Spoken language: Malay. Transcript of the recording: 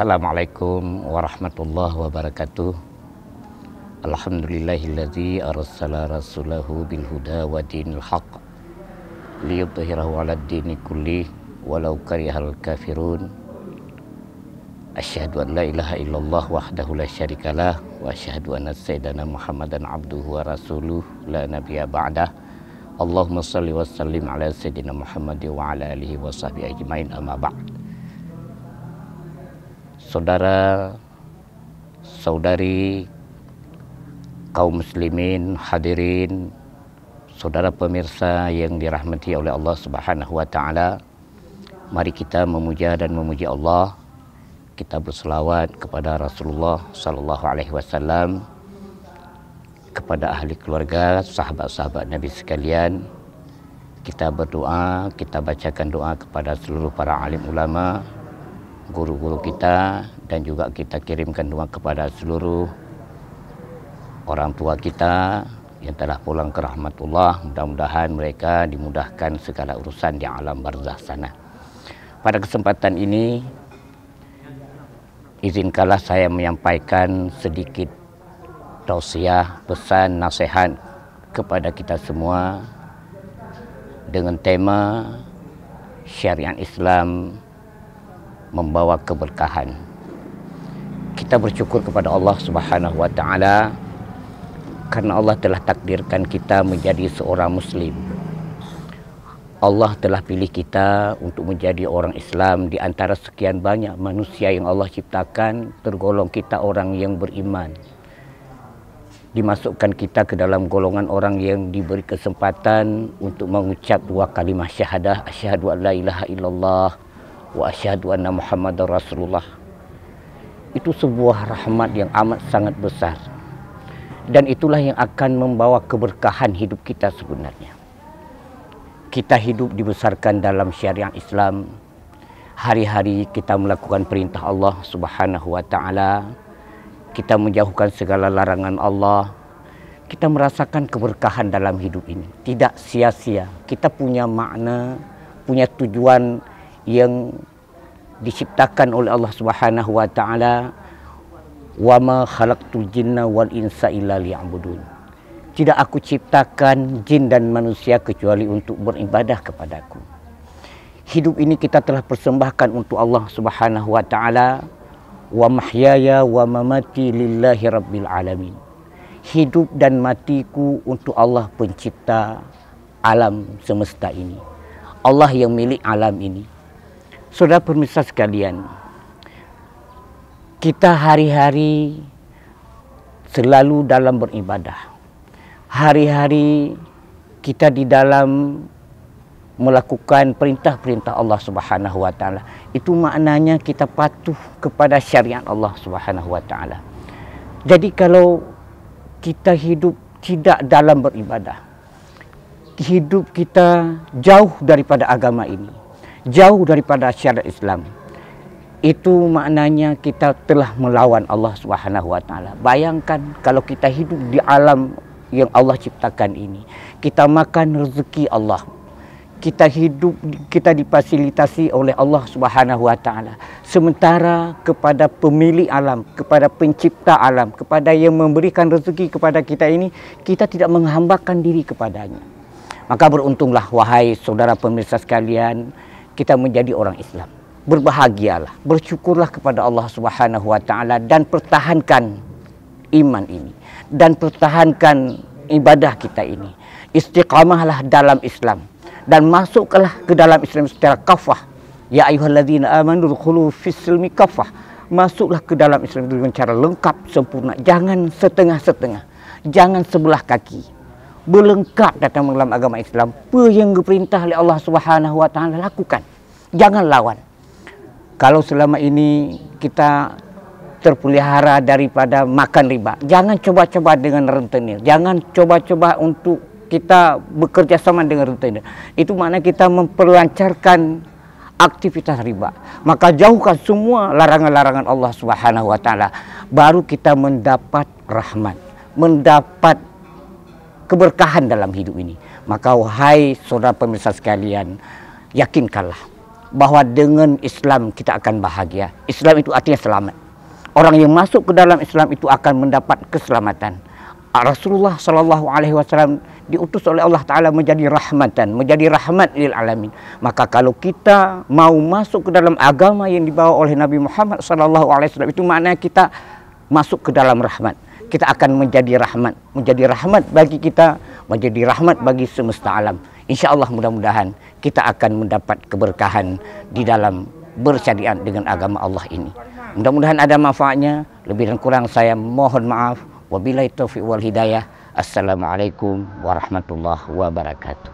Assalamualaikum warahmatullahi wabarakatuh. Alhamdulillahilladzi arsala rasulahu bil huda wa dinil haq liyudhhirahu 'alad dini kulli walau karihal kafirun. Asyhadu an la ilaha illallah wahdahu la syarikalah wa asyhadu anna sayyidana Muhammadan abduhu wa rasuluh la nabiyya ba'dah. Allahumma shalli wa sallim ala sayyidina Muhammad wa ala alihi wa sahbihi ajmain, amma ba'd. Saudara, saudari, kaum muslimin, hadirin, saudara pemirsa yang dirahmati oleh Allah Subhanahu wa taala, mari kita memuja dan memuji Allah. Kita berselawat kepada Rasulullah sallallahu alaihi wasallam, kepada ahli keluarga, sahabat-sahabat Nabi sekalian. Kita berdoa, kita bacakan doa kepada seluruh para alim ulama, guru-guru kita, dan juga kita kirimkan doa kepada seluruh orang tua kita yang telah pulang ke rahmatullah. Mudah-mudahan mereka dimudahkan segala urusan di alam barzakh sana. Pada kesempatan ini, izinkanlah saya menyampaikan sedikit tausiah, pesan, nasihat kepada kita semua dengan tema syariat Islam membawa keberkahan. Kita bersyukur kepada Allah Subhanahu wa taala karena Allah telah takdirkan kita menjadi seorang muslim. Allah telah pilih kita untuk menjadi orang Islam di antara sekian banyak manusia yang Allah ciptakan. Tergolong kita orang yang beriman. Dimasukkan kita ke dalam golongan orang yang diberi kesempatan untuk mengucap dua kalimah syahadah, asyhadu an la ilaha illallah wa asyhadu anna Muhammadar Rasulullah. Itu sebuah rahmat yang amat sangat besar, dan itulah yang akan membawa keberkahan hidup kita sebenarnya. Kita hidup dibesarkan dalam syariat Islam. Hari-hari kita melakukan perintah Allah Subhanahu wa taala. Kita menjauhkan segala larangan Allah. Kita merasakan keberkahan dalam hidup ini. Tidak sia-sia. Kita punya makna, punya tujuan yang diciptakan oleh Allah Subhanahu wa taala. Wa ma khalaqtul jinna wal insa illa liya'budun. Tidak aku ciptakan jin dan manusia kecuali untuk beribadah kepadaku. Hidup ini kita telah persembahkan untuk Allah Subhanahu wa taala. Wa mahyaya wa mamati lillahi rabbil alamin. Hidup dan matiku untuk Allah pencipta alam semesta ini. Allah yang milik alam ini. Saudara pemirsa sekalian, kita hari-hari selalu dalam beribadah. Hari-hari kita di dalam melakukan perintah-perintah Allah Subhanahu wa taala. Itu maknanya kita patuh kepada syariat Allah Subhanahu wa taala. Jadi kalau kita hidup tidak dalam beribadah, hidup kita jauh daripada agama ini, jauh daripada syariat Islam, itu maknanya kita telah melawan Allah Subhanahu wa taala. Bayangkan kalau kita hidup di alam yang Allah ciptakan ini, kita makan rezeki Allah, kita hidup, kita difasilitasi oleh Allah Subhanahu wa taala. Sementara kepada pemilik alam, kepada pencipta alam, kepada yang memberikan rezeki kepada kita ini, kita tidak menghambakan diri kepadanya. Maka beruntunglah wahai saudara pemirsa sekalian, kita menjadi orang Islam. Berbahagialah, bersyukurlah kepada Allah Subhanahu wa taala, dan pertahankan iman ini, dan pertahankan ibadah kita ini. Istiqamahlah dalam Islam, dan masuklah ke dalam Islam secara kafah. Ya ayyuhalladzina amanu dkhulu fis-silmi kafah. Masuklah ke dalam Islam dengan cara lengkap, sempurna. Jangan setengah-setengah, jangan sebelah kaki. Berlengkap datang dalam agama Islam. Apa yang diperintah oleh Allah Subhanahu wa taala lakukan. Jangan lawan. Kalau selama ini kita terpelihara daripada makan riba, jangan coba-coba dengan rentenir. Jangan coba-coba untuk kita bekerja sama dengan rentenir. Itu makna kita memperlancarkan aktivitas riba. Maka jauhkan semua larangan-larangan Allah Subhanahu wa taala. Baru kita mendapat rahmat, mendapat keberkahan dalam hidup ini. Maka wahai saudara pemirsa sekalian, yakinkanlah bahwa dengan Islam kita akan bahagia. Islam itu artinya selamat. Orang yang masuk ke dalam Islam itu akan mendapat keselamatan. Rasulullah Shallallahu Alaihi Wasallam diutus oleh Allah Taala menjadi rahmatan, menjadi rahmat lil alamin. Maka kalau kita mau masuk ke dalam agama yang dibawa oleh Nabi Muhammad Shallallahu Alaihi Wasallam, itu maknanya kita masuk ke dalam rahmat. Kita akan menjadi rahmat bagi kita, menjadi rahmat bagi semesta alam. Insya Allah mudah-mudahan kita akan mendapat keberkahan di dalam bersyariat dengan agama Allah ini. Mudah-mudahan ada manfaatnya. Lebih dan kurang saya mohon maaf. Wabillahi taufiq wal hidayah. Assalamualaikum warahmatullahi wabarakatuh.